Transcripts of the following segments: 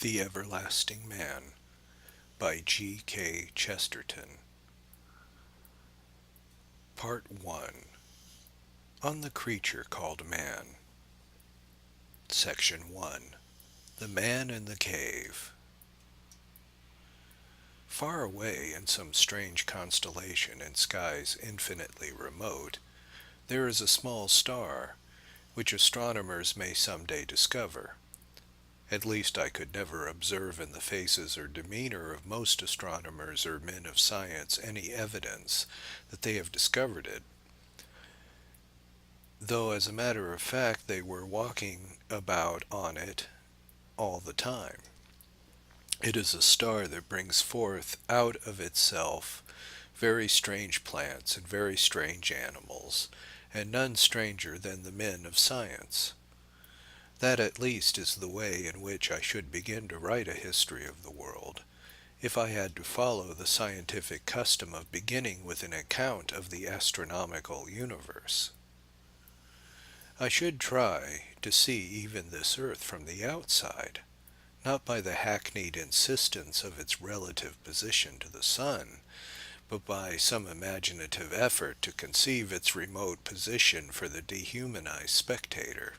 The Everlasting Man by G. K. Chesterton. Part 1. On the Creature Called Man. Section 1. The Man in the Cave. Far away in some strange constellation in skies infinitely remote, there is a small star, which astronomers may some day discover. At least I could never observe in the faces or demeanor of most astronomers or men of science any evidence that they have discovered it, though as a matter of fact they were walking about on it all the time. It is a star that brings forth out of itself very strange plants and very strange animals, and none stranger than the men of science. That at least is the way in which I should begin to write a history of the world, if I had to follow the scientific custom of beginning with an account of the astronomical universe. I should try to see even this earth from the outside, not by the hackneyed insistence of its relative position to the sun, but by some imaginative effort to conceive its remote position for the dehumanized spectator.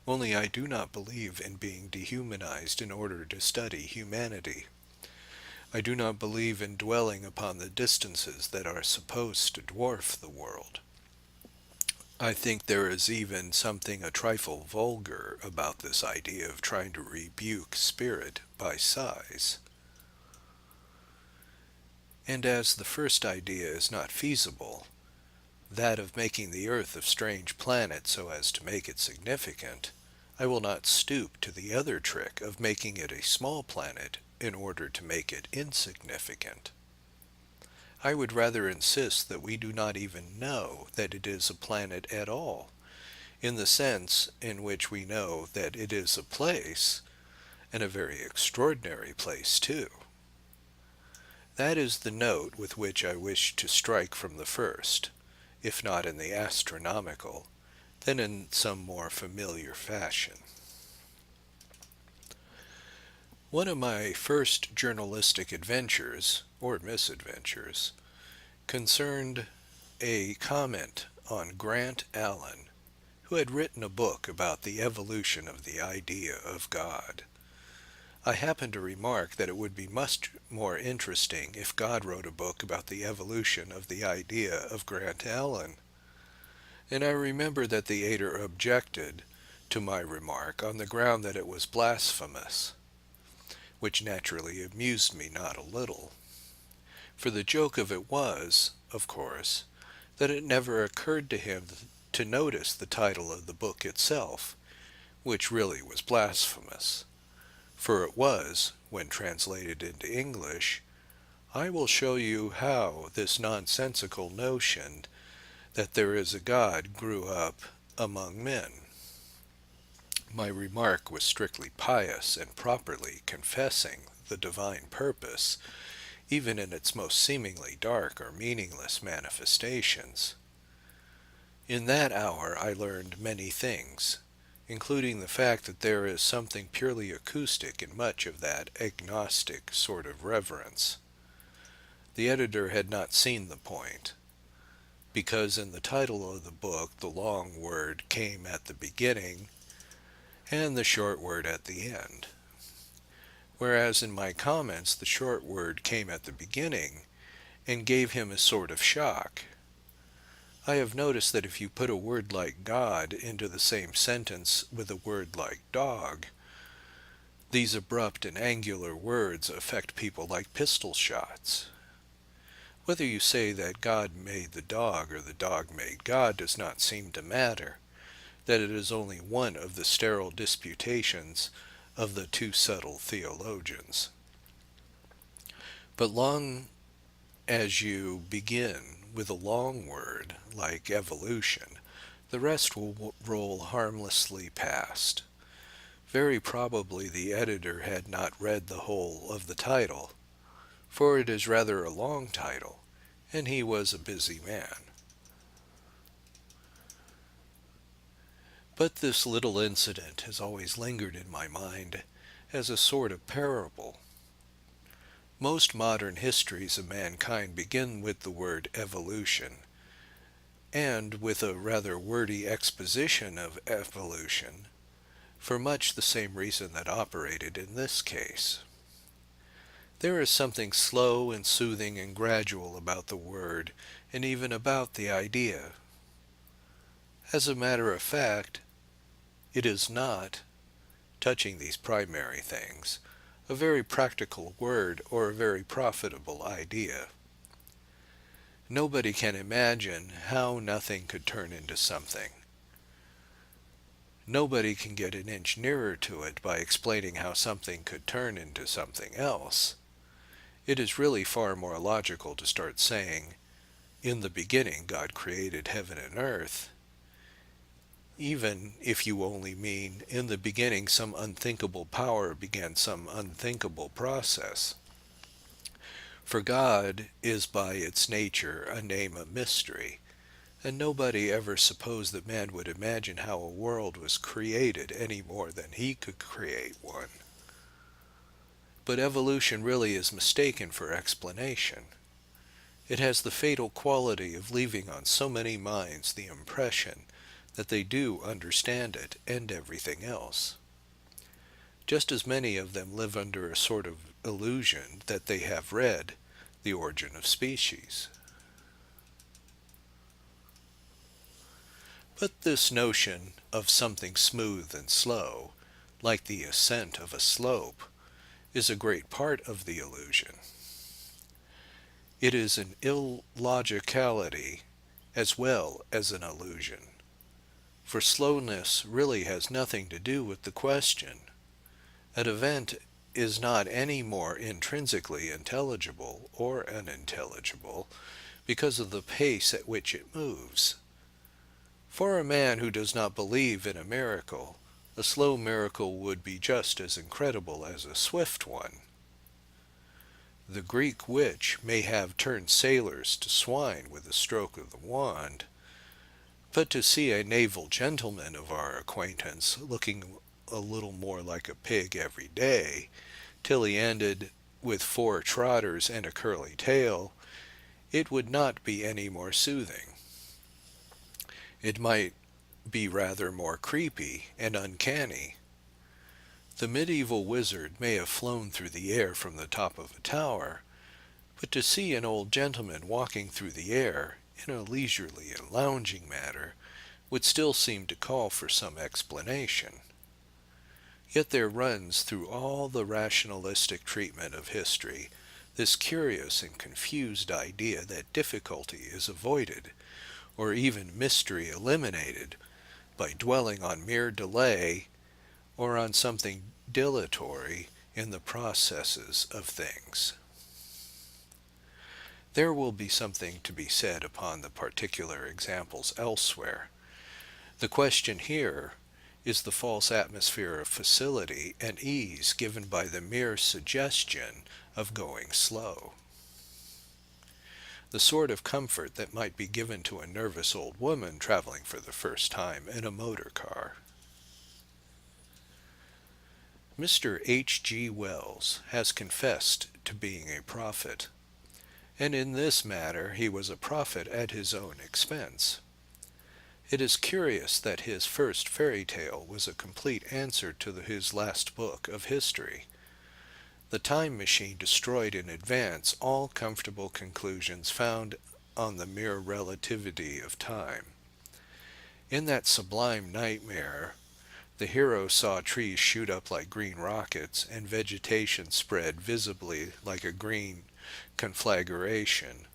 Only I do not believe in being dehumanized in order to study humanity. I do not believe in dwelling upon the distances that are supposed to dwarf the world. I think there is even something a trifle vulgar about this idea of trying to rebuke spirit by size. And as the first idea is not feasible, that of making the earth of strange planets so as to make it significant, I will not stoop to the other trick of making it a small planet in order to make it insignificant. I would rather insist that we do not even know that it is a planet at all, in the sense in which we know that it is a place, and a very extraordinary place too. That is the note with which I wish to strike from the first, if not in the astronomical, then in some more familiar fashion. One of my first journalistic adventures, or misadventures, concerned a comment on Grant Allen, who had written a book about the evolution of the idea of God. I happened to remark that it would be much more interesting if God wrote a book about the evolution of the idea of Grant Allen, and I remember that the editor objected to my remark on the ground that it was blasphemous, which naturally amused me not a little. For the joke of it was, of course, that it never occurred to him to notice the title of the book itself, which really was blasphemous. For it was, when translated into English, "I will show you how this nonsensical notion that there is a God grew up among men." My remark was strictly pious and properly confessing the divine purpose, even in its most seemingly dark or meaningless manifestations. In that hour I learned many things, including the fact that there is something purely acoustic in much of that agnostic sort of reverence. The editor had not seen the point, because in the title of the book the long word came at the beginning and the short word at the end, whereas in my comments the short word came at the beginning and gave him a sort of shock. I have noticed that if you put a word like God into the same sentence with a word like dog, these abrupt and angular words affect people like pistol shots. Whether you say that God made the dog or the dog made God does not seem to matter, that it is only one of the sterile disputations of the too subtle theologians. But long as you begin with a long word like evolution, the rest will roll harmlessly past. Very probably the editor had not read the whole of the title, for it is rather a long title, and he was a busy man. But this little incident has always lingered in my mind as a sort of parable. Most modern histories of mankind begin with the word evolution, and with a rather wordy exposition of evolution, for much the same reason that operated in this case. There is something slow and soothing and gradual about the word, and even about the idea. As a matter of fact, it is not, touching these primary things, a very practical word or a very profitable idea. Nobody can imagine how nothing could turn into something. Nobody can get an inch nearer to it by explaining how something could turn into something else. It is really far more logical to start saying, "In the beginning God created heaven and earth," even if you only mean, "In the beginning some unthinkable power began some unthinkable process." For God is by its nature a name of mystery, and nobody ever supposed that man would imagine how a world was created any more than he could create one. But evolution really is mistaken for explanation. It has the fatal quality of leaving on so many minds the impression that they do understand it and everything else. Just as many of them live under a sort of illusion that they have read The Origin of Species. But this notion of something smooth and slow, like the ascent of a slope, is a great part of the illusion. It is an illogicality as well as an illusion, for slowness really has nothing to do with the question. An event is not any more intrinsically intelligible or unintelligible because of the pace at which it moves. For a man who does not believe in a miracle, a slow miracle would be just as incredible as a swift one. The Greek witch may have turned sailors to swine with a stroke of the wand, but to see a naval gentleman of our acquaintance looking a little more like a pig every day, till he ended with 4 trotters and a curly tail, it would not be any more soothing. It might be rather more creepy and uncanny. The medieval wizard may have flown through the air from the top of a tower, but to see an old gentleman walking through the air in a leisurely and lounging manner would still seem to call for some explanation. Yet there runs through all the rationalistic treatment of history this curious and confused idea that difficulty is avoided, or even mystery eliminated, by dwelling on mere delay or on something dilatory in the processes of things. There will be something to be said upon the particular examples elsewhere. The question here is the false atmosphere of facility and ease given by the mere suggestion of going slow. The sort of comfort that might be given to a nervous old woman traveling for the first time in a motor car. Mr. H.G. Wells has confessed to being a prophet, and in this matter he was a prophet at his own expense. It is curious that his first fairy tale was a complete answer to his last book of history. The time machine destroyed in advance all comfortable conclusions found on the mere relativity of time. In that sublime nightmare, the hero saw trees shoot up like green rockets and vegetation spread visibly like a green conflagration,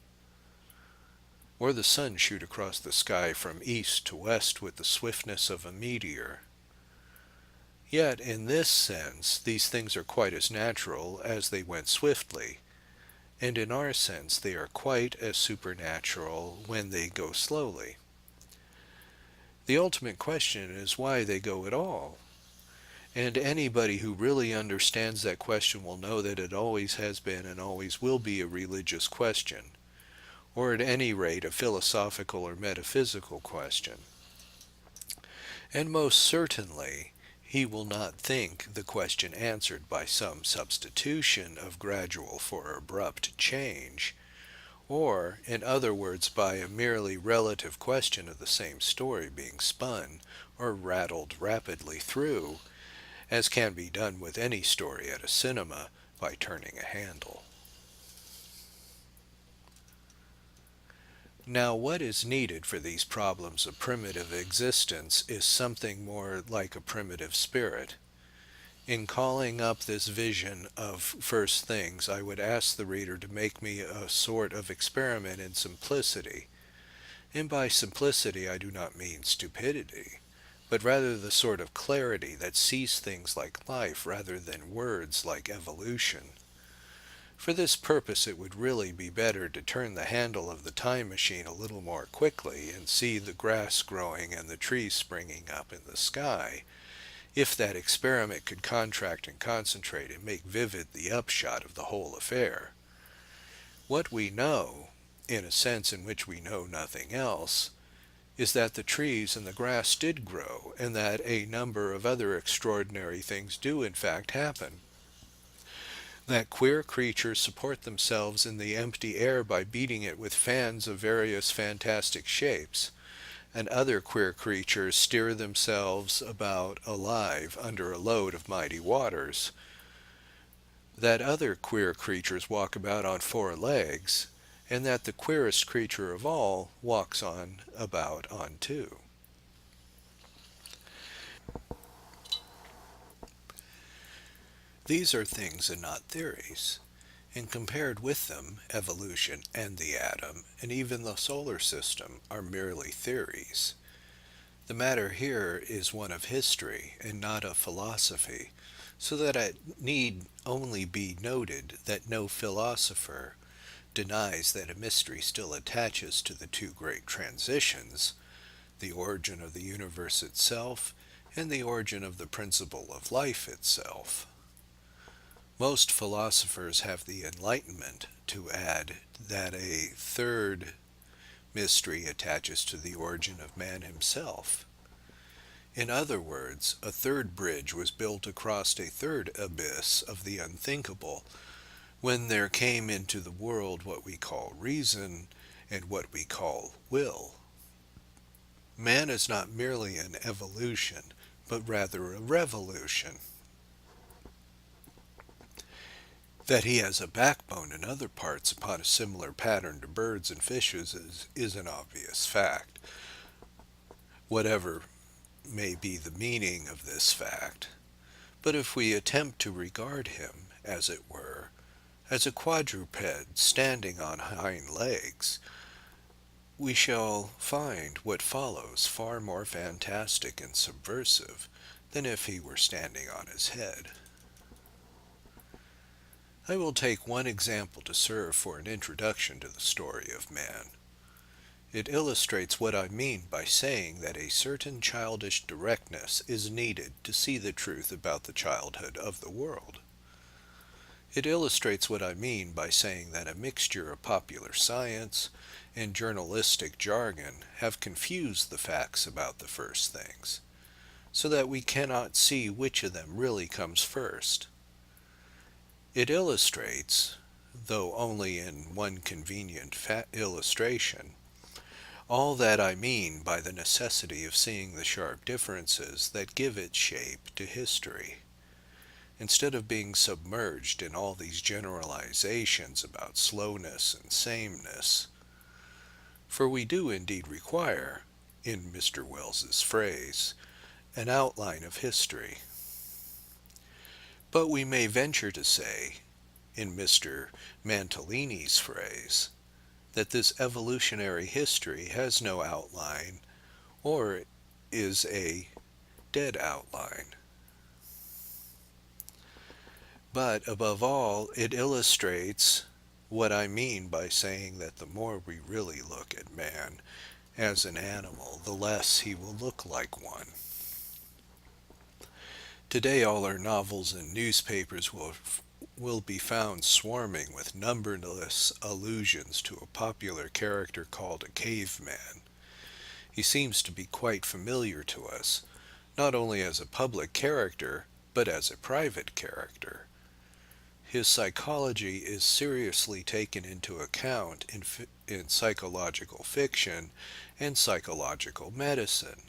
or the sun shoot across the sky from east to west with the swiftness of a meteor. Yet in this sense these things are quite as natural as they went swiftly, and in our sense they are quite as supernatural when they go slowly. The ultimate question is why they go at all, and anybody who really understands that question will know that it always has been and always will be a religious question, or at any rate a philosophical or metaphysical question. And most certainly he will not think the question answered by some substitution of gradual for abrupt change, or, in other words, by a merely relative question of the same story being spun or rattled rapidly through, as can be done with any story at a cinema by turning a handle. Now, what is needed for these problems of primitive existence is something more like a primitive spirit. In calling up this vision of first things, I would ask the reader to make me a sort of experiment in simplicity. And by simplicity I do not mean stupidity, but rather the sort of clarity that sees things like life rather than words like evolution. For this purpose it would really be better to turn the handle of the time machine a little more quickly and see the grass growing and the trees springing up in the sky, if that experiment could contract and concentrate and make vivid the upshot of the whole affair. What we know, in a sense in which we know nothing else, is that the trees and the grass did grow, and that a number of other extraordinary things do in fact happen. That queer creatures support themselves in the empty air by beating it with fans of various fantastic shapes, and other queer creatures steer themselves about alive under a load of mighty waters. That other queer creatures walk about on four legs, and that the queerest creature of all walks about on two. These are things and not theories, and compared with them, evolution and the atom, and even the solar system, are merely theories. The matter here is one of history and not of philosophy, so that it need only be noted that no philosopher denies that a mystery still attaches to the two great transitions, the origin of the universe itself and the origin of the principle of life itself. Most philosophers have the enlightenment to add that a third mystery attaches to the origin of man himself. In other words, a third bridge was built across a third abyss of the unthinkable, when there came into the world what we call reason and what we call will. Man is not merely an evolution, but rather a revolution. That he has a backbone and other parts upon a similar pattern to birds and fishes is an obvious fact, whatever may be the meaning of this fact. But if we attempt to regard him, as it were, as a quadruped standing on hind legs, we shall find what follows far more fantastic and subversive than if he were standing on his head. I will take one example to serve for an introduction to the story of man. It illustrates what I mean by saying that a certain childish directness is needed to see the truth about the childhood of the world. It illustrates what I mean by saying that a mixture of popular science and journalistic jargon have confused the facts about the first things, so that we cannot see which of them really comes first. It illustrates, though only in one convenient illustration, all that I mean by the necessity of seeing the sharp differences that give its shape to history, instead of being submerged in all these generalizations about slowness and sameness. For we do indeed require, in Mr. Wells's phrase, an outline of history. But we may venture to say, in Mr. Mantalini's phrase, that this evolutionary history has no outline, or is a dead outline. But above all, it illustrates what I mean by saying that the more we really look at man as an animal, the less he will look like one. Today all our novels and newspapers will be found swarming with numberless allusions to a popular character called a caveman. He seems to be quite familiar to us, not only as a public character, but as a private character. His psychology is seriously taken into account in psychological fiction and psychological medicine.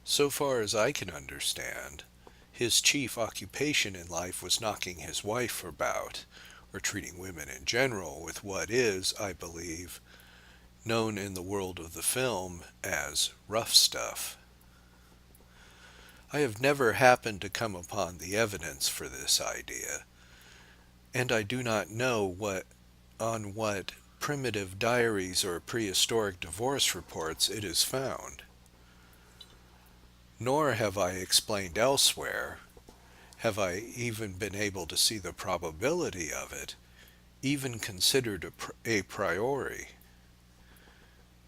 So far as I can understand, his chief occupation in life was knocking his wife about, or treating women in general with what is, I believe, known in the world of the film as rough stuff. I have never happened to come upon the evidence for this idea, and I do not know on what primitive diaries or prehistoric divorce reports it is found. Nor have I explained elsewhere, have I even been able to see the probability of it, even considered a priori.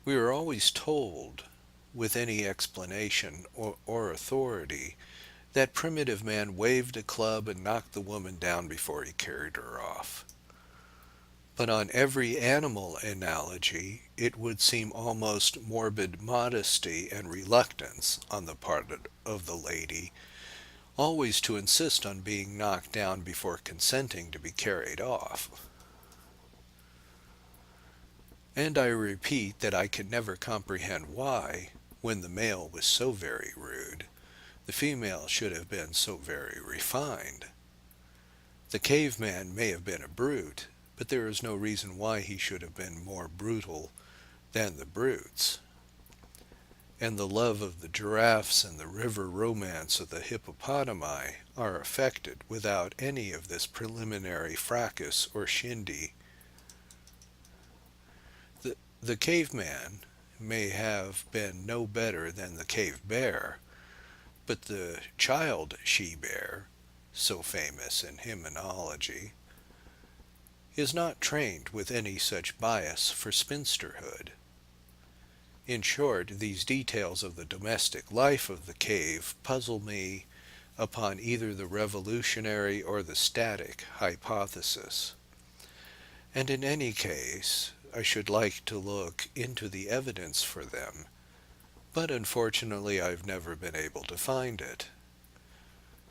We are always told, with any explanation or authority, that primitive man waved a club and knocked the woman down before he carried her off. But on every animal analogy, it would seem almost morbid modesty and reluctance on the part of the lady, always to insist on being knocked down before consenting to be carried off. And I repeat that I can never comprehend why, when the male was so very rude, the female should have been so very refined. The caveman may have been a brute, but there is no reason why he should have been more brutal than the brutes. And the love of the giraffes and the river romance of the hippopotami are affected without any of this preliminary fracas or shindy. The caveman may have been no better than the cave bear, but the child she-bear, so famous in hymnology, is not trained with any such bias for spinsterhood. In short, these details of the domestic life of the cave puzzle me upon either the revolutionary or the static hypothesis. And in any case, I should like to look into the evidence for them, but unfortunately I've never been able to find it.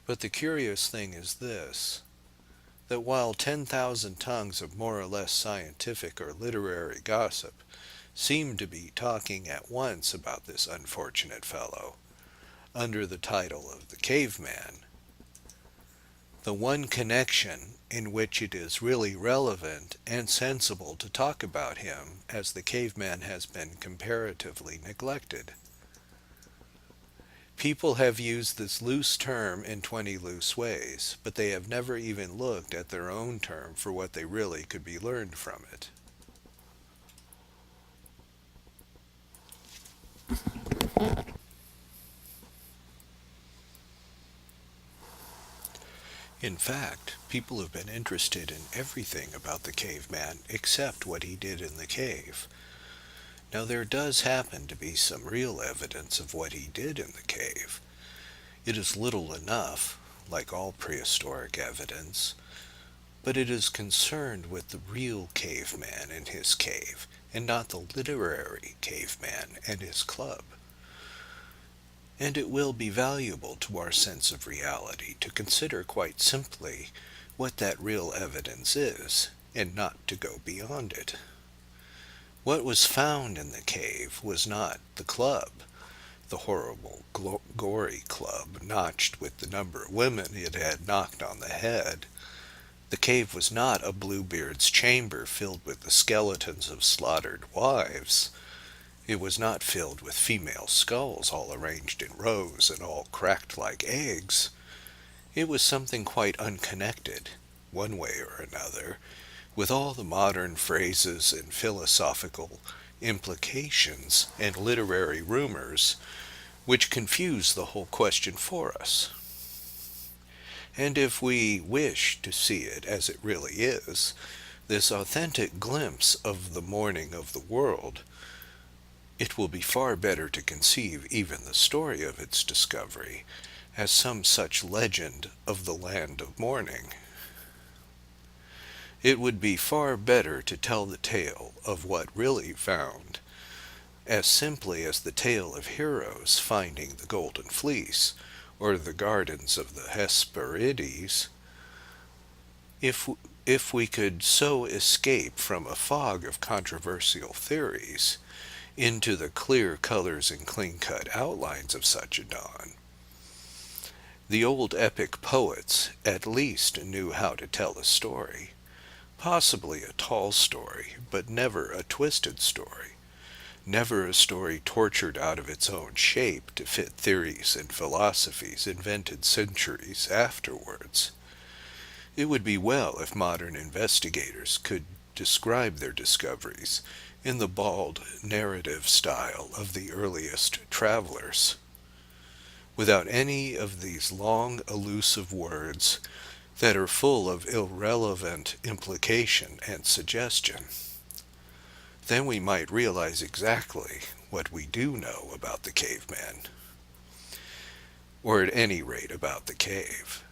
But the curious thing is this, that while 10,000 tongues of more or less scientific or literary gossip seem to be talking at once about this unfortunate fellow, under the title of the caveman, the one connection in which it is really relevant and sensible to talk about him as the caveman has been comparatively neglected. People have used this loose term in 20 loose ways, but they have never even looked at their own term for what they really could be learned from it. In fact, people have been interested in everything about the caveman except what he did in the cave. Now there does happen to be some real evidence of what he did in the cave. It is little enough, like all prehistoric evidence, but it is concerned with the real caveman in his cave, and not the literary caveman and his club. And it will be valuable to our sense of reality to consider quite simply what that real evidence is, and not to go beyond it. What was found in the cave was not the club, the horrible, gory club notched with the number of women it had knocked on the head. The cave was not a Bluebeard's chamber filled with the skeletons of slaughtered wives. It was not filled with female skulls all arranged in rows and all cracked like eggs. It was something quite unconnected, one way or another, with all the modern phrases and philosophical implications and literary rumors which confuse the whole question for us. And if we wish to see it as it really is, this authentic glimpse of the morning of the world, it will be far better to conceive even the story of its discovery as some such legend of the land of morning. It would be far better to tell the tale of what really found as simply as the tale of heroes finding the golden fleece, or the gardens of the Hesperides, if, if we could so escape from a fog of controversial theories into the clear colors and clean-cut outlines of such a dawn. The old epic poets at least knew how to tell a story, possibly a tall story, but never a twisted story, never a story tortured out of its own shape to fit theories and philosophies invented centuries afterwards. It would be well if modern investigators could describe their discoveries in the bald narrative style of the earliest travelers, without any of these long elusive words that are full of irrelevant implication and suggestion. Then we might realize exactly what we do know about the caveman, or at any rate about the cave.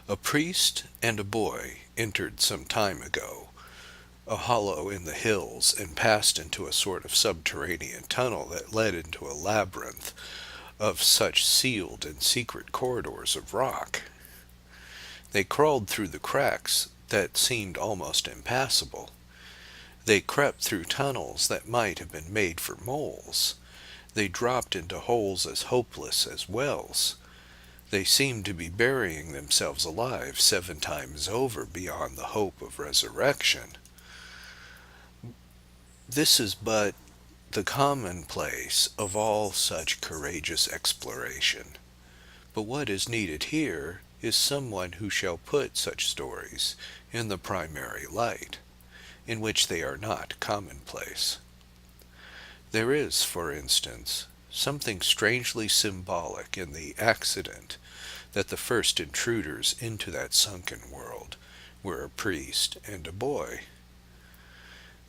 A priest and a boy entered some time ago a hollow in the hills and passed into a sort of subterranean tunnel that led into a labyrinth of such sealed and secret corridors of rock. They crawled through the cracks that seemed almost impassable. They crept through tunnels that might have been made for moles. They dropped into holes as hopeless as wells. They seemed to be burying themselves alive 7 times over beyond the hope of resurrection. This is but the commonplace of all such courageous exploration. But what is needed here is someone who shall put such stories in the primary light, in which they are not commonplace. There is, for instance, something strangely symbolic in the accident that the first intruders into that sunken world were a priest and a boy,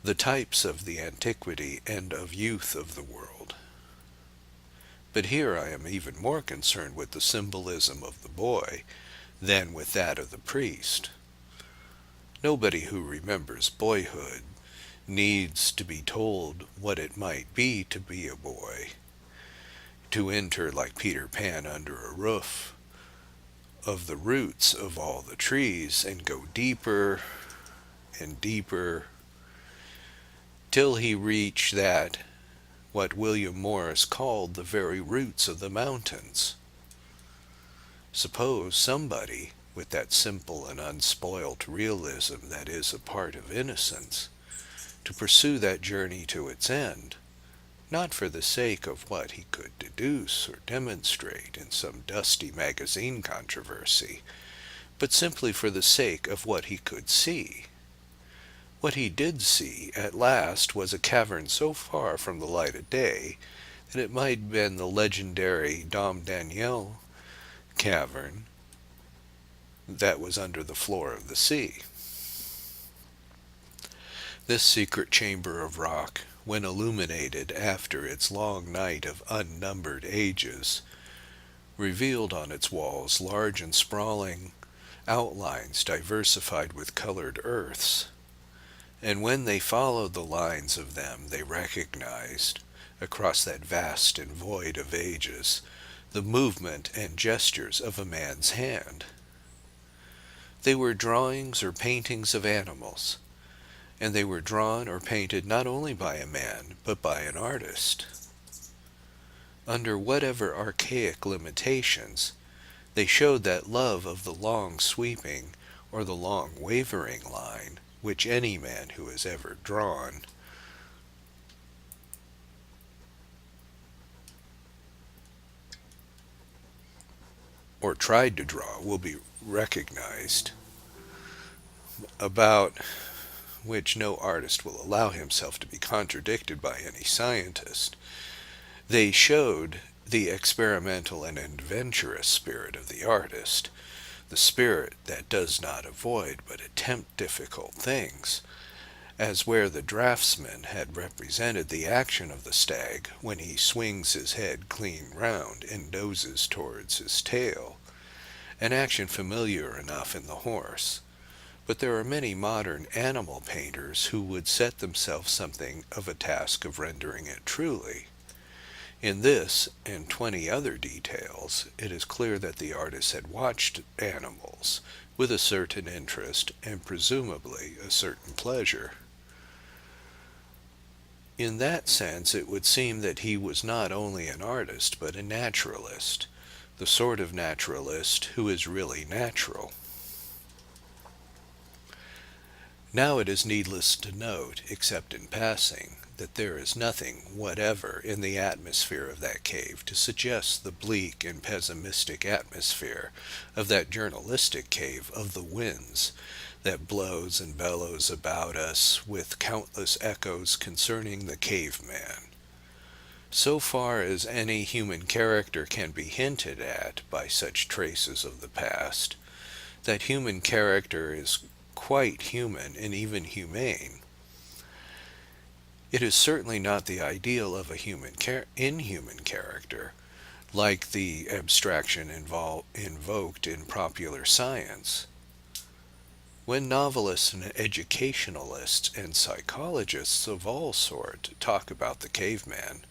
the types of the antiquity and of youth of the world. But here I am even more concerned with the symbolism of the boy than with that of the priest. Nobody who remembers boyhood needs to be told what it might be to be a boy, to enter like Peter Pan under a roof of the roots of all the trees and go deeper and deeper till he reached that what William Morris called the very roots of the mountains. Suppose somebody, with that simple and unspoilt realism that is a part of innocence, to pursue that journey to its end, not for the sake of what he could deduce or demonstrate in some dusty magazine controversy, but simply for the sake of what he could see. What he did see at last was a cavern so far from the light of day that it might have been the legendary Dom Daniel cavern that was under the floor of the sea. This secret chamber of rock, when illuminated after its long night of unnumbered ages, revealed on its walls large and sprawling outlines diversified with colored earths. And when they followed the lines of them, they recognized, across that vast and void of ages, the movement and gestures of a man's hand. They were drawings or paintings of animals, and they were drawn or painted not only by a man, but by an artist. Under whatever archaic limitations, they showed that love of the long sweeping or the long wavering line which any man who has ever drawn or tried to draw will be recognized, about which no artist will allow himself to be contradicted by any scientist. They showed the experimental and adventurous spirit of the artist, the spirit that does not avoid but attempt difficult things, as where the draftsman had represented the action of the stag when he swings his head clean round and noses towards his tail, an action familiar enough in the horse, But there are many modern animal painters who would set themselves something of a task of rendering it truly. In this and 20 other details, it is clear that the artist had watched animals with a certain interest and presumably a certain pleasure. In that sense, it would seem that he was not only an artist, but a naturalist, the sort of naturalist who is really natural. Now it is needless to note, except in passing, that there is nothing whatever in the atmosphere of that cave to suggest the bleak and pessimistic atmosphere of that journalistic cave of the winds that blows and bellows about us with countless echoes concerning the caveman. So far as any human character can be hinted at by such traces of the past, that human character is quite human and even humane. It is certainly not the ideal of a inhuman character, like the abstraction invoked in popular science. When novelists and educationalists and psychologists of all sorts talk about the caveman,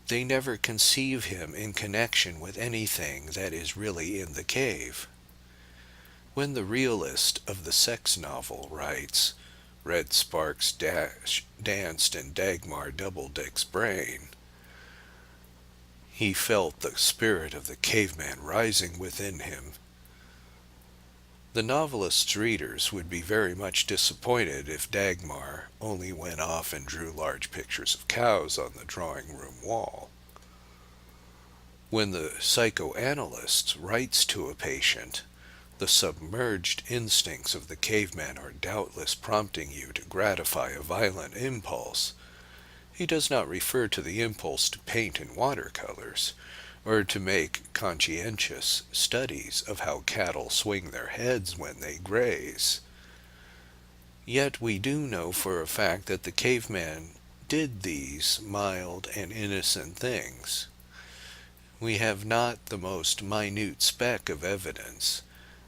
they never conceive him in connection with anything that is really in the cave. When the realist of the sex novel writes, "Red sparks danced in Dagmar Doubledick's brain," he felt the spirit of the caveman rising within him. The novelist's readers would be very much disappointed if Dagmar only went off and drew large pictures of cows on the drawing-room wall. When the psychoanalyst writes to a patient, the submerged instincts of the caveman are doubtless prompting you to gratify a violent impulse. He does not refer to the impulse to paint in watercolors, or to make conscientious studies of how cattle swing their heads when they graze. Yet we do know for a fact that the caveman did these mild and innocent things. We have not the most minute speck of evidence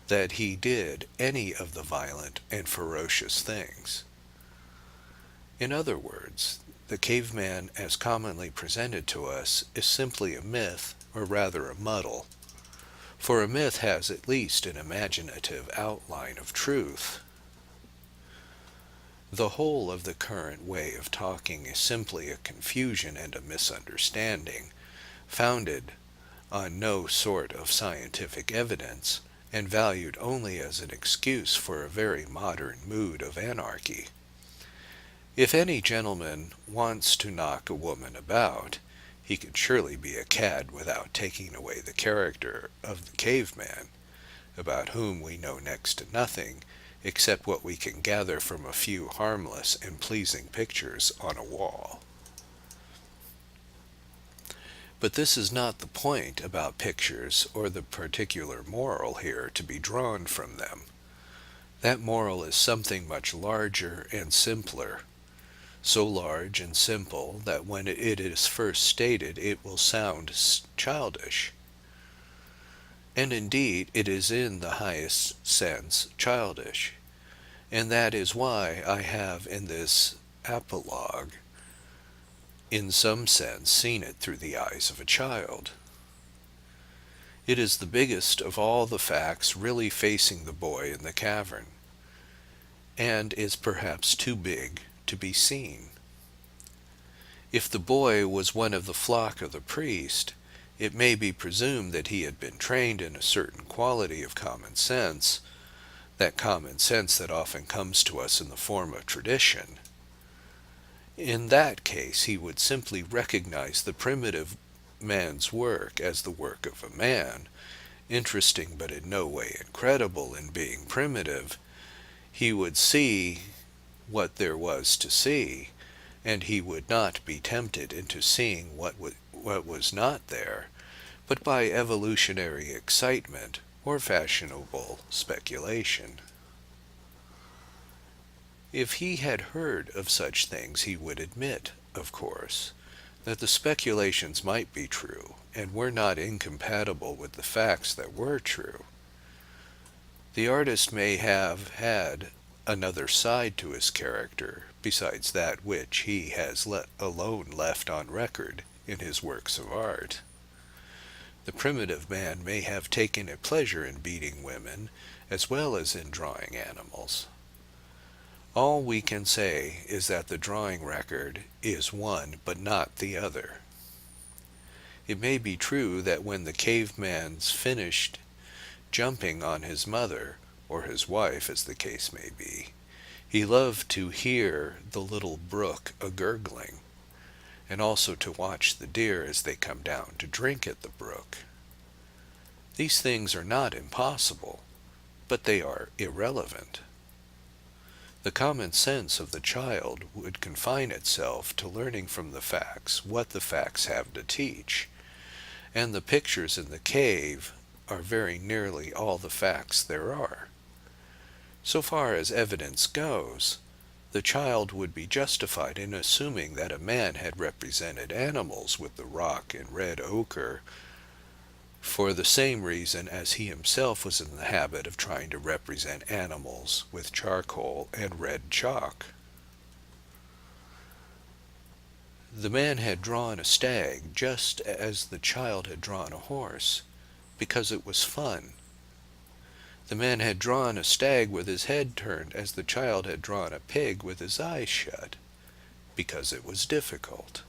that he did any of the violent and ferocious things. In other words, the caveman as commonly presented to us is simply a myth, or rather a muddle, for a myth has at least an imaginative outline of truth. The whole of the current way of talking is simply a confusion and a misunderstanding, founded on no sort of scientific evidence, and valued only as an excuse for a very modern mood of anarchy. If any gentleman wants to knock a woman about, he can surely be a cad without taking away the character of the caveman, about whom we know next to nothing except what we can gather from a few harmless and pleasing pictures on a wall. But this is not the point about pictures or the particular moral here to be drawn from them. That moral is something much larger and simpler, so large and simple that when it is first stated it will sound childish. And indeed it is in the highest sense childish, and that is why I have in this apologue in some sense seen it through the eyes of a child. It is the biggest of all the facts really facing the boy in the cavern, and is perhaps too big to be seen. If the boy was one of the flock of the priest, it may be presumed that he had been trained in a certain quality of common sense, that common sense that often comes to us in the form of tradition. In that case, he would simply recognize the primitive man's work as the work of a man, interesting but in no way incredible in being primitive. He would see what there was to see, and he would not be tempted into seeing what was not there, but by evolutionary excitement or fashionable speculation. If he had heard of such things, he would admit, of course, that the speculations might be true, and were not incompatible with the facts that were true. The artist may have had another side to his character besides that which he has alone left on record in his works of art. The primitive man may have taken a pleasure in beating women as well as in drawing animals. All we can say is that the drawing record is one but not the other. It may be true that when the caveman's finished jumping on his mother, or his wife as the case may be, he loved to hear the little brook a-gurgling, and also to watch the deer as they come down to drink at the brook. These things are not impossible, but they are irrelevant. The common sense of the child would confine itself to learning from the facts what the facts have to teach, and the pictures in the cave are very nearly all the facts there are. So far as evidence goes, the child would be justified in assuming that a man had represented animals with the rock and red ochre for the same reason as he himself was in the habit of trying to represent animals with charcoal and red chalk. The man had drawn a stag just as the child had drawn a horse, because it was fun. The man had drawn a stag with his head turned as the child had drawn a pig with his eyes shut, because it was difficult.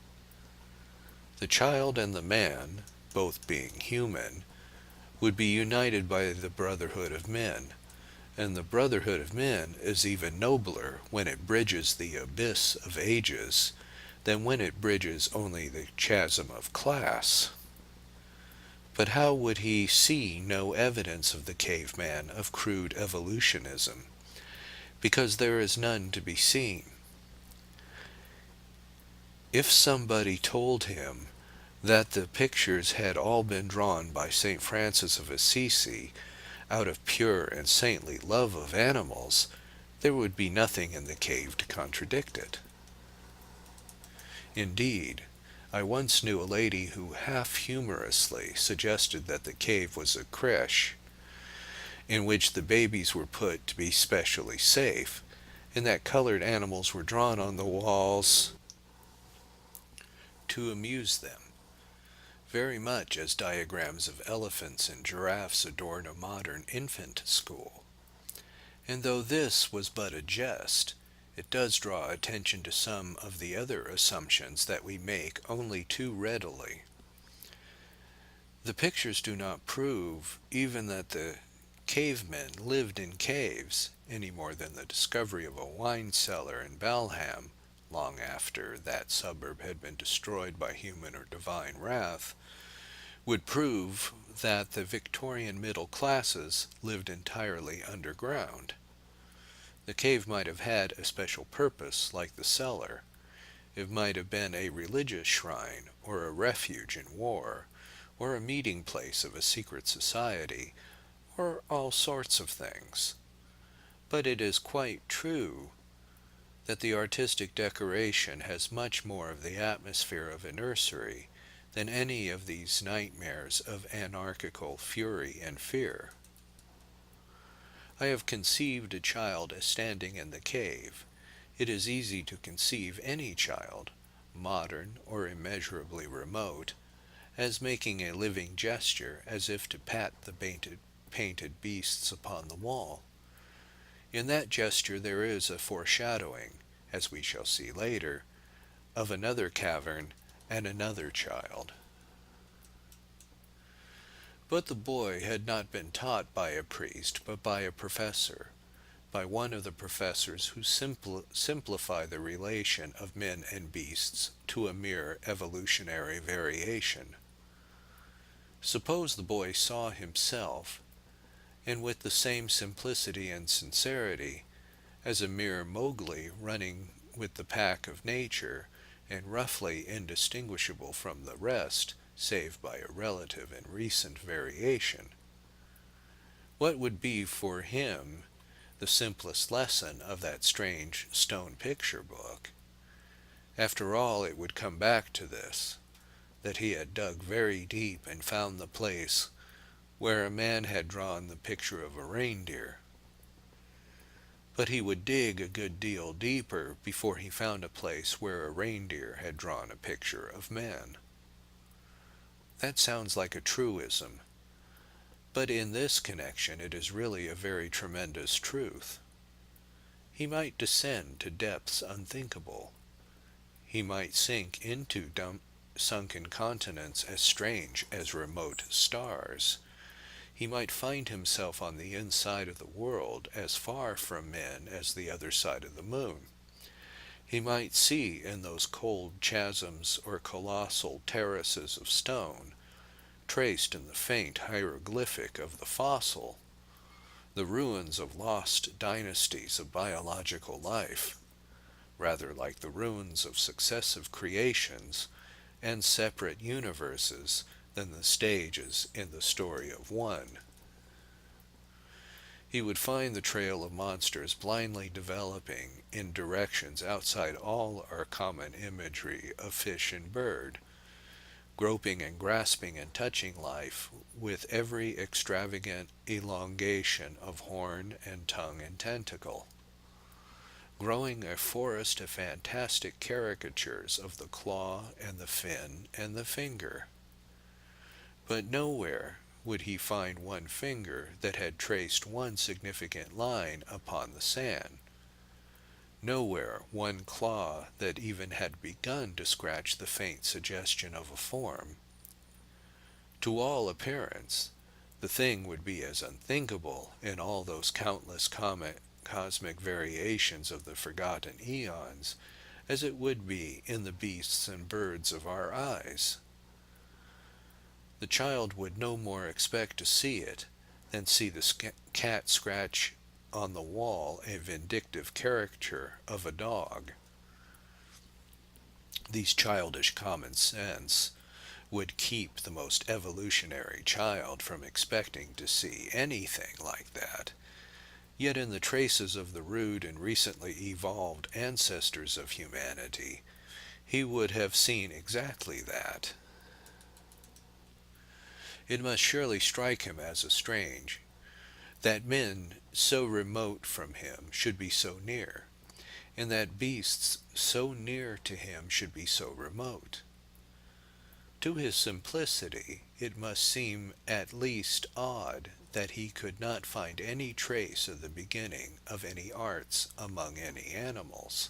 The child and the man, both being human, would be united by the brotherhood of men, and the brotherhood of men is even nobler when it bridges the abyss of ages than when it bridges only the chasm of class. But how would he see no evidence of the caveman of crude evolutionism? Because there is none to be seen. If somebody told him that the pictures had all been drawn by St. Francis of Assisi out of pure and saintly love of animals, there would be nothing in the cave to contradict it. Indeed, I once knew a lady who half humorously suggested that the cave was a creche in which the babies were put to be specially safe, and that colored animals were drawn on the walls to amuse them, very much as diagrams of elephants and giraffes adorn a modern infant school. And though this was but a jest, it does draw attention to some of the other assumptions that we make only too readily. The pictures do not prove even that the cavemen lived in caves, any more than the discovery of a wine cellar in Balham, long after that suburb had been destroyed by human or divine wrath, would prove that the Victorian middle classes lived entirely underground. The cave might have had a special purpose, like the cellar. It might have been a religious shrine, or a refuge in war, or a meeting place of a secret society, or all sorts of things. But it is quite true that the artistic decoration has much more of the atmosphere of a nursery than any of these nightmares of anarchical fury and fear. I have conceived a child as standing in the cave. It is easy to conceive any child, modern or immeasurably remote, as making a living gesture as if to pat the painted beasts upon the wall. In that gesture there is a foreshadowing, as we shall see later, of another cavern and another child. But the boy had not been taught by a priest, but by a professor, by one of the professors who simplify the relation of men and beasts to a mere evolutionary variation. Suppose the boy saw himself, and with the same simplicity and sincerity, as a mere Mowgli running with the pack of nature, and roughly indistinguishable from the rest, save by a relative and recent variation. What would be for him the simplest lesson of that strange stone picture book? After all, it would come back to this, that he had dug very deep and found the place where a man had drawn the picture of a reindeer. But he would dig a good deal deeper before he found a place where a reindeer had drawn a picture of man. That sounds like a truism, but in this connection it is really a very tremendous truth. He might descend to depths unthinkable. He might sink into sunken continents as strange as remote stars. He might find himself on the inside of the world as far from men as the other side of the moon. He might see in those cold chasms or colossal terraces of stone, traced in the faint hieroglyphic of the fossil, the ruins of lost dynasties of biological life, rather like the ruins of successive creations and separate universes than the stages in the story of one. He would find the trail of monsters blindly developing in directions outside all our common imagery of fish and bird, groping and grasping and touching life with every extravagant elongation of horn and tongue and tentacle, growing a forest of fantastic caricatures of the claw and the fin and the finger. But nowhere would he find one finger that had traced one significant line upon the sand, nowhere one claw that even had begun to scratch the faint suggestion of a form. To all appearance, the thing would be as unthinkable in all those countless cosmic variations of the forgotten eons as it would be in the beasts and birds of our eyes. The child would no more expect to see it than see the cat scratch on the wall a vindictive caricature of a dog. These childish common sense would keep the most evolutionary child from expecting to see anything like that. Yet in the traces of the rude and recently evolved ancestors of humanity, he would have seen exactly that. It must surely strike him as strange that men so remote from him should be so near, and that beasts so near to him should be so remote. To his simplicity, it must seem at least odd that he could not find any trace of the beginning of any arts among any animals.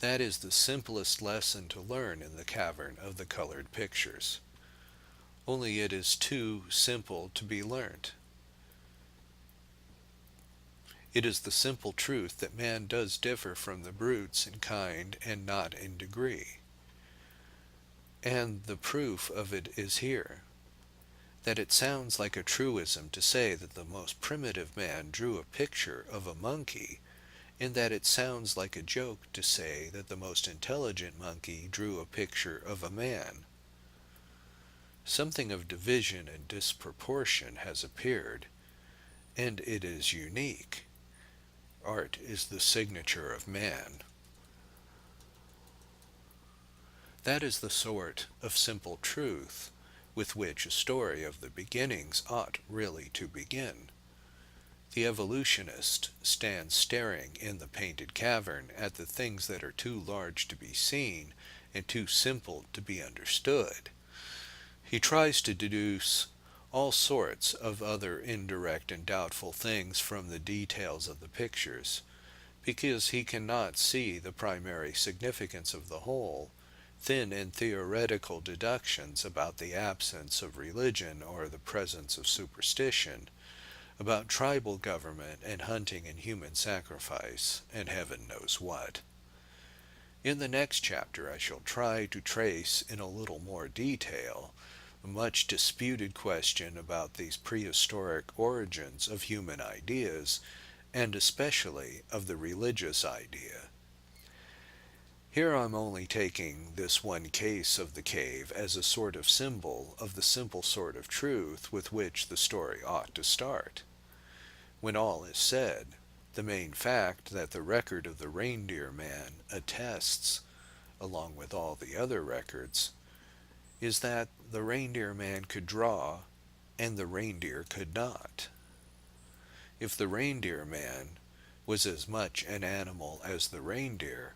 That is the simplest lesson to learn in the cavern of the colored pictures. Only it is too simple to be learnt. It is the simple truth that man does differ from the brutes in kind and not in degree. And the proof of it is here, that it sounds like a truism to say that the most primitive man drew a picture of a monkey, in that it sounds like a joke to say that the most intelligent monkey drew a picture of a man. Something of division and disproportion has appeared, and it is unique. Art is the signature of man. That is the sort of simple truth with which a story of the beginnings ought really to begin. The evolutionist stands staring in the painted cavern at the things that are too large to be seen and too simple to be understood. He tries to deduce all sorts of other indirect and doubtful things from the details of the pictures, because he cannot see the primary significance of the whole. Thin and theoretical deductions about the absence of religion or the presence of superstition, about tribal government and hunting and human sacrifice, and heaven knows what. In the next chapter I shall try to trace in a little more detail a much disputed question about these prehistoric origins of human ideas, and especially of the religious idea. Here I'm only taking this one case of the cave as a sort of symbol of the simple sort of truth with which the story ought to start. When all is said, the main fact that the record of the reindeer man attests, along with all the other records, is that the reindeer man could draw and the reindeer could not. If the reindeer man was as much an animal as the reindeer,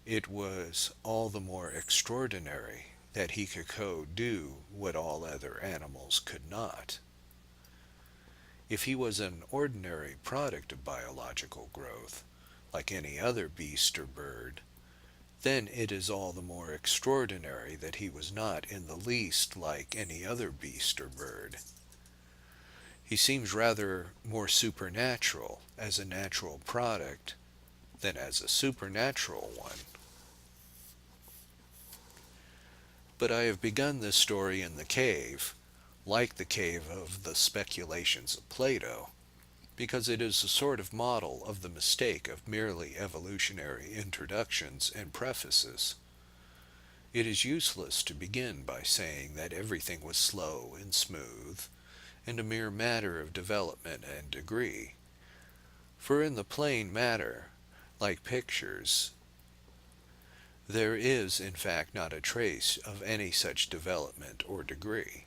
it was all the more extraordinary that he could do what all other animals could not. If he was an ordinary product of biological growth, like any other beast or bird, then it is all the more extraordinary that he was not in the least like any other beast or bird. He seems rather more supernatural as a natural product than as a supernatural one. But I have begun this story in the cave, like the cave of the speculations of Plato, because it is a sort of model of the mistake of merely evolutionary introductions and prefaces. It is useless to begin by saying that everything was slow and smooth, and a mere matter of development and degree. For in the plain matter, like pictures, there is in fact not a trace of any such development or degree.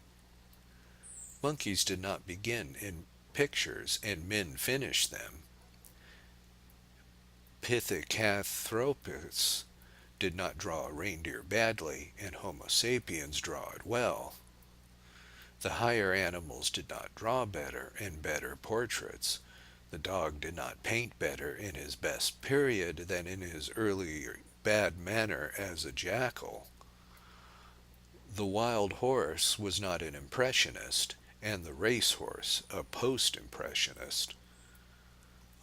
Monkeys did not begin in pictures and men finish them. Pithecanthropus did not draw a reindeer badly, and Homo sapiens draw it well. The higher animals did not draw better and better portraits. The dog did not paint better in his best period than in his earlier bad manner as a jackal. The wild horse was not an impressionist, and the racehorse a post-impressionist.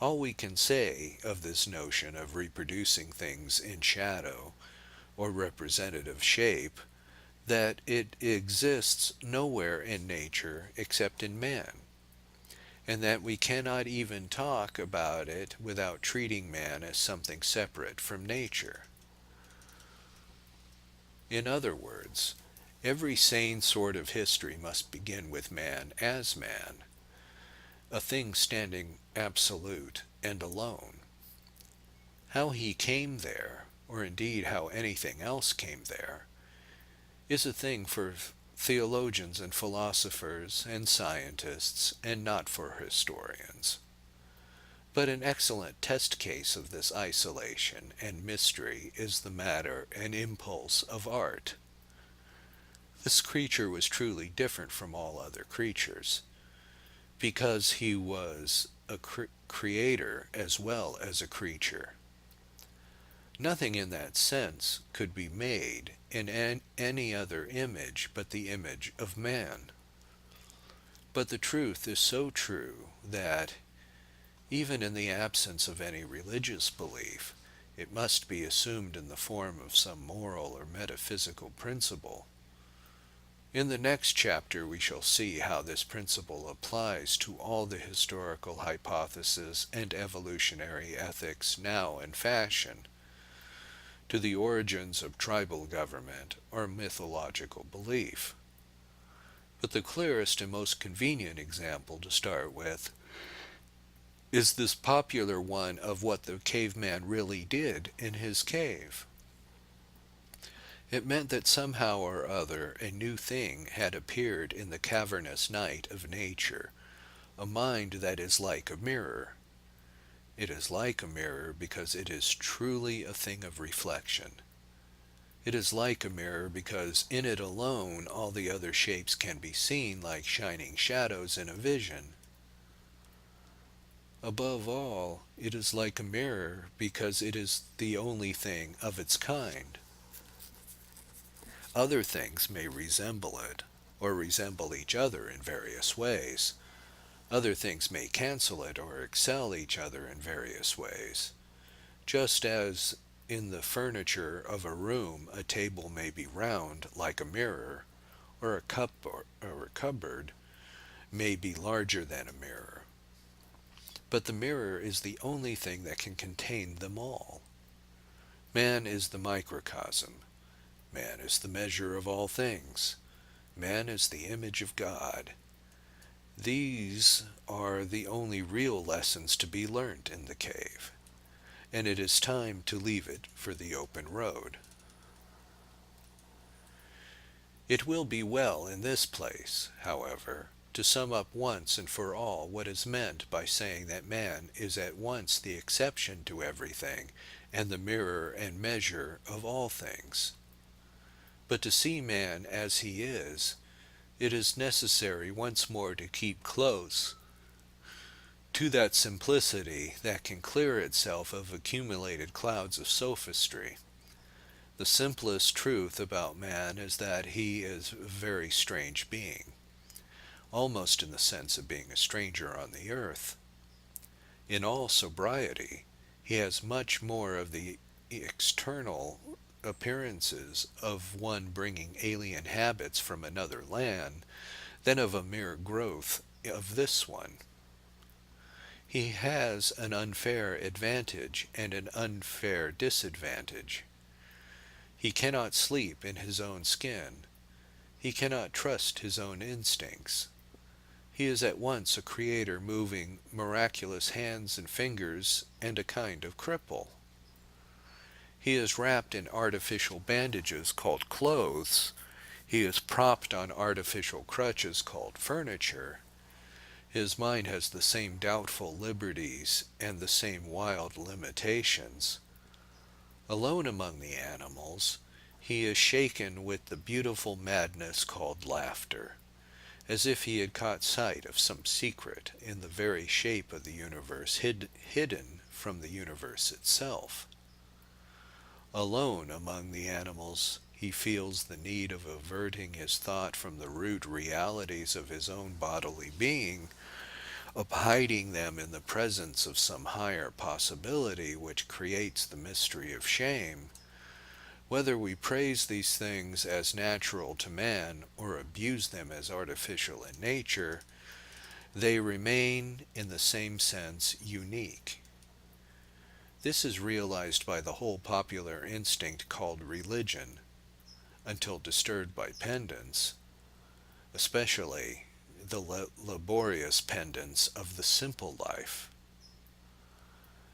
All we can say of this notion of reproducing things in shadow or representative shape, that it exists nowhere in nature except in man, and that we cannot even talk about it without treating man as something separate from nature. In other words, every sane sort of history must begin with man as man, a thing standing absolute and alone. How he came there, or indeed how anything else came there, is a thing for theologians and philosophers and scientists, and not for historians. But an excellent test case of this isolation and mystery is the matter and impulse of art. This creature was truly different from all other creatures, because he was a creator as well as a creature. Nothing in that sense could be made in any other image but the image of man. But the truth is so true that, even in the absence of any religious belief, it must be assumed in the form of some moral or metaphysical principle. In the next chapter we shall see how this principle applies to all the historical hypotheses and evolutionary ethics now in fashion, to the origins of tribal government or mythological belief. But the clearest and most convenient example to start with is this popular one of what the caveman really did in his cave. It meant that somehow or other a new thing had appeared in the cavernous night of nature, a mind that is like a mirror. It is like a mirror because it is truly a thing of reflection. It is like a mirror because in it alone all the other shapes can be seen like shining shadows in a vision. Above all, it is like a mirror because it is the only thing of its kind. Other things may resemble it, or resemble each other in various ways. Other things may cancel it or excel each other in various ways. Just as in the furniture of a room a table may be round like a mirror, or a cup or a cupboard may be larger than a mirror. But the mirror is the only thing that can contain them all. Man is the microcosm. Man is the measure of all things. Man is the image of God. These are the only real lessons to be learnt in the cave, and it is time to leave it for the open road. It will be well in this place, however, to sum up once and for all what is meant by saying that man is at once the exception to everything and the mirror and measure of all things. But to see man as he is, it is necessary once more to keep close to that simplicity that can clear itself of accumulated clouds of sophistry. The simplest truth about man is that he is a very strange being, almost in the sense of being a stranger on the earth. In all sobriety, he has much more of the external appearances of one bringing alien habits from another land than of a mere growth of this one. He has an unfair advantage and an unfair disadvantage. He cannot sleep in his own skin. He cannot trust his own instincts. He is at once a creator moving miraculous hands and fingers and a kind of cripple. He is wrapped in artificial bandages called clothes. He is propped on artificial crutches called furniture. His mind has the same doubtful liberties and the same wild limitations. Alone among the animals, he is shaken with the beautiful madness called laughter, as if he had caught sight of some secret in the very shape of the universe hidden from the universe itself. Alone among the animals, he feels the need of averting his thought from the root realities of his own bodily being, of hiding them in the presence of some higher possibility which creates the mystery of shame. Whether we praise these things as natural to man or abuse them as artificial in nature, they remain in the same sense unique. This is realized by the whole popular instinct called religion, until disturbed by pendants, especially the laborious pendants of the simple life.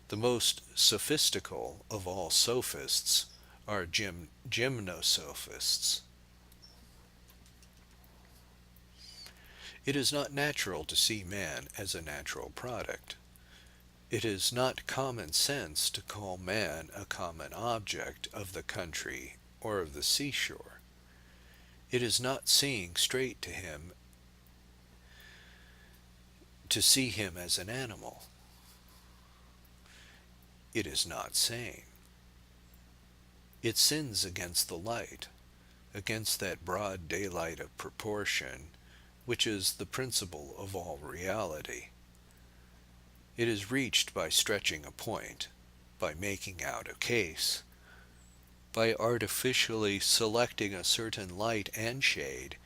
The most sophistical of all sophists are gymnosophists. It is not natural to see man as a natural product. It is not common sense to call man a common object of the country or of the seashore. It is not seeing straight to him to see him as an animal. It is not sane. It sins against the light, against that broad daylight of proportion, which is the principle of all reality. It is reached by stretching a point, by making out a case, by artificially selecting a certain light and shade,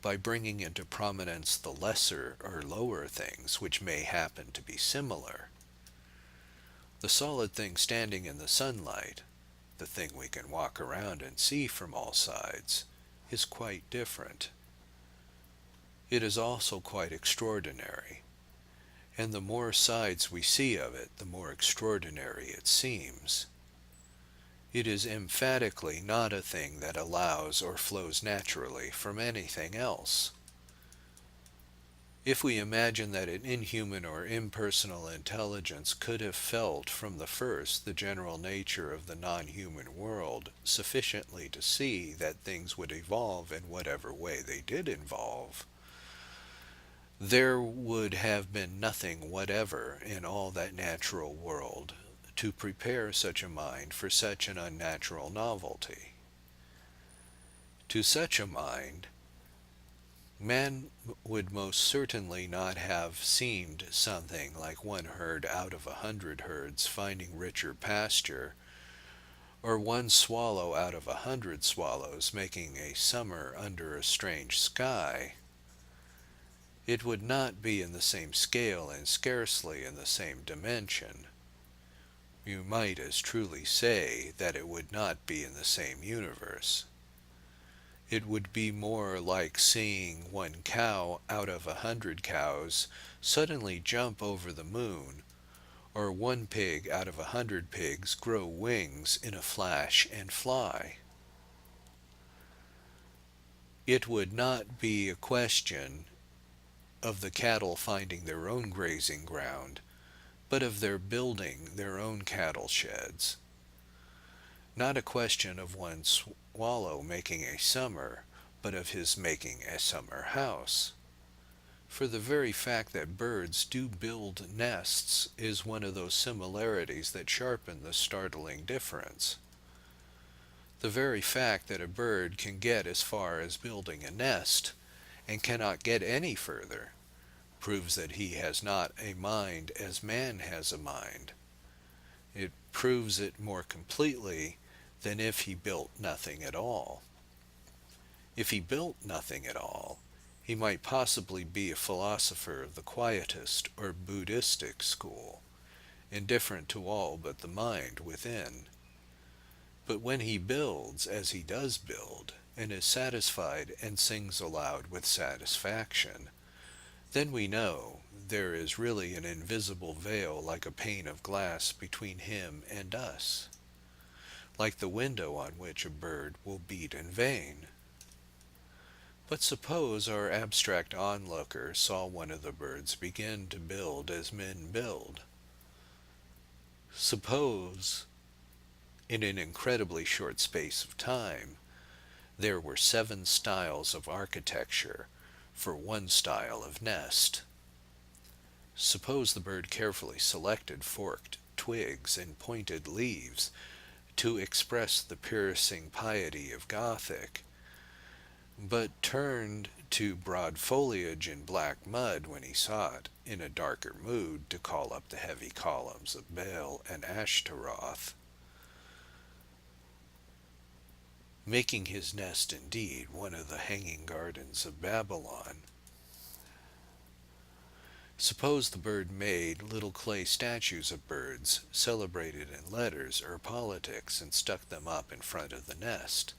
by bringing into prominence the lesser or lower things which may happen to be similar. The solid thing standing in the sunlight, the thing we can walk around and see from all sides, is quite different. It is also quite extraordinary, and the more sides we see of it, the more extraordinary it seems. It is emphatically not a thing that allows or flows naturally from anything else. If we imagine that an inhuman or impersonal intelligence could have felt from the first the general nature of the non-human world sufficiently to see that things would evolve in whatever way they did evolve, there would have been nothing whatever in all that natural world to prepare such a mind for such an unnatural novelty. To such a mind, man would most certainly not have seemed something like one herd out of 100 herds finding richer pasture, or one swallow out of 100 swallows making a summer under a strange sky. It would not be in the same scale and scarcely in the same dimension. You might as truly say that it would not be in the same universe. It would be more like seeing one cow out of 100 cows suddenly jump over the moon, or one pig out of 100 pigs grow wings in a flash and fly. It would not be a question of the cattle finding their own grazing ground, but of their building their own cattle sheds. Not a question of one swallow making a summer, but of his making a summer house. For the very fact that birds do build nests is one of those similarities that sharpen the startling difference. The very fact that a bird can get as far as building a nest, and cannot get any further, proves that he has not a mind as man has a mind. It proves it more completely than if he built nothing at all. If he built nothing at all, he might possibly be a philosopher of the quietist or Buddhistic school, indifferent to all but the mind within. But when he builds as he does build, and is satisfied and sings aloud with satisfaction, then we know there is really an invisible veil like a pane of glass between him and us, like the window on which a bird will beat in vain. But suppose our abstract onlooker saw one of the birds begin to build as men build. Suppose, in an incredibly short space of time, there were 7 styles of architecture for one style of nest. Suppose the bird carefully selected forked twigs and pointed leaves to express the piercing piety of Gothic, but turned to broad foliage and black mud when he saw it, in a darker mood, to call up the heavy columns of Baal and Ashtaroth, making his nest indeed one of the hanging gardens of Babylon. Suppose the bird made little clay statues of birds celebrated in letters or politics and stuck them up in front of the nest.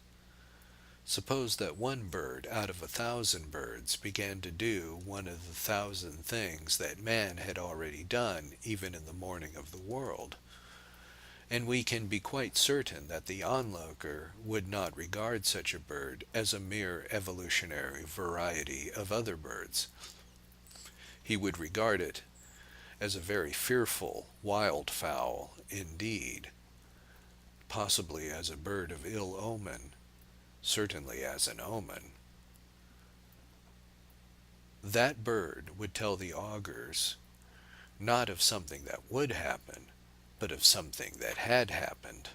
Suppose that one bird out of 1,000 birds began to do one of the 1,000 things that man had already done even in the morning of the world, and we can be quite certain that the onlooker would not regard such a bird as a mere evolutionary variety of other birds. He would regard it as a very fearful wild fowl indeed, possibly as a bird of ill omen, certainly as an omen. That bird would tell the augurs not of something that would happen, but of something that had happened.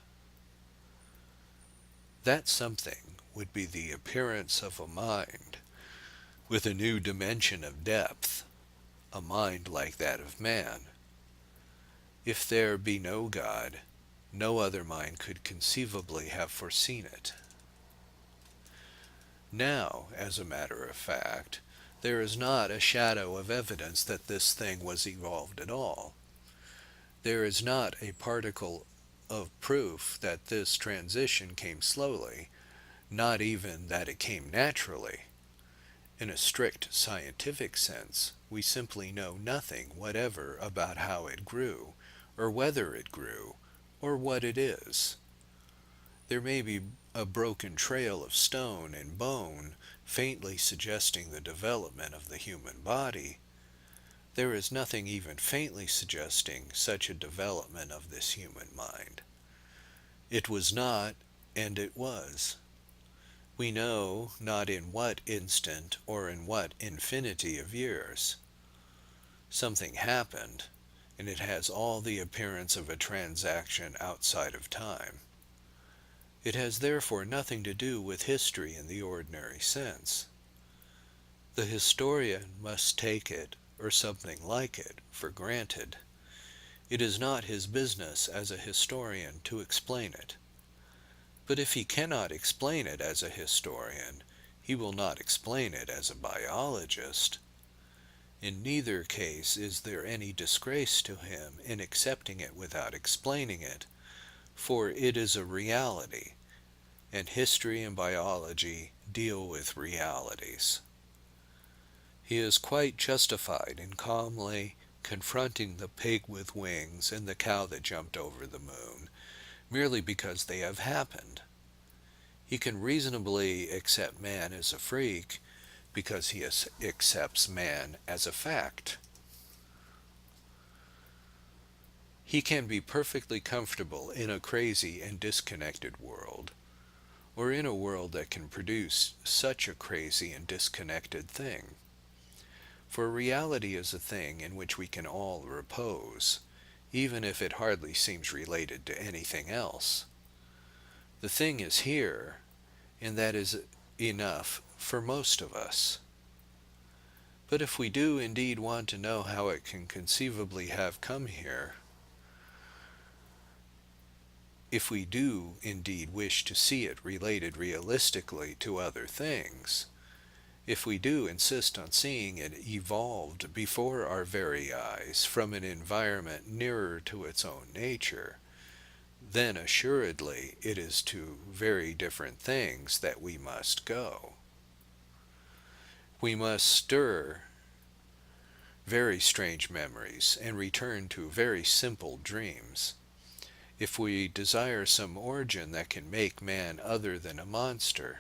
That something would be the appearance of a mind with a new dimension of depth, a mind like that of man. If there be no God, no other mind could conceivably have foreseen it. Now, as a matter of fact, there is not a shadow of evidence that this thing was evolved at all. There is not a particle of proof that this transition came slowly, not even that it came naturally. In a strict scientific sense, we simply know nothing whatever about how it grew, or whether it grew, or what it is. There may be a broken trail of stone and bone faintly suggesting the development of the human body. There is nothing even faintly suggesting such a development of this human mind. It was not, and it was. We know not in what instant or in what infinity of years. Something happened, and it has all the appearance of a transaction outside of time. It has therefore nothing to do with history in the ordinary sense. The historian must take it, or something like it, for granted. It is not his business as a historian to explain it. But if he cannot explain it as a historian, he will not explain it as a biologist. In neither case is there any disgrace to him in accepting it without explaining it, for it is a reality, and history and biology deal with realities. He is quite justified in calmly confronting the pig with wings and the cow that jumped over the moon, merely because they have happened. He can reasonably accept man as a freak, because he accepts man as a fact. He can be perfectly comfortable in a crazy and disconnected world, or in a world that can produce such a crazy and disconnected thing. For reality is a thing in which we can all repose, even if it hardly seems related to anything else. The thing is here, and that is enough for most of us. But if we do indeed want to know how it can conceivably have come here, if we do indeed wish to see it related realistically to other things, if we do insist on seeing it evolved before our very eyes from an environment nearer to its own nature, then assuredly it is to very different things that we must go. We must stir very strange memories and return to very simple dreams. If we desire some origin that can make man other than a monster,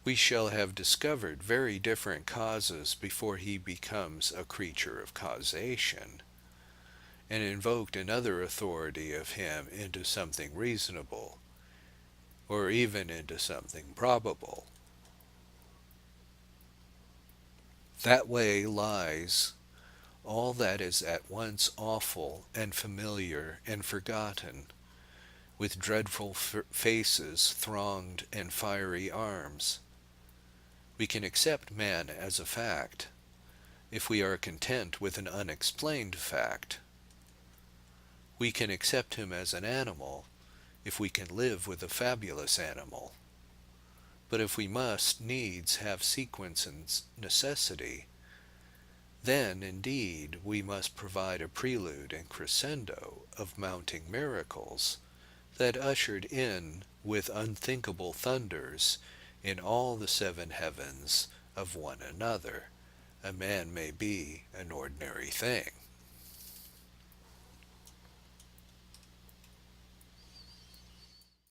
we shall have discovered very different causes before he becomes a creature of causation, and invoked another authority of him into something reasonable, or even into something probable. That way lies all that is at once awful and familiar and forgotten, with dreadful faces thronged and fiery arms. We can accept man as a fact, if we are content with an unexplained fact. We can accept him as an animal, if we can live with a fabulous animal. But if we must needs have sequence and necessity, then indeed we must provide a prelude and crescendo of mounting miracles that ushered in with unthinkable thunders in all the seven heavens of one another, a man may be an ordinary thing.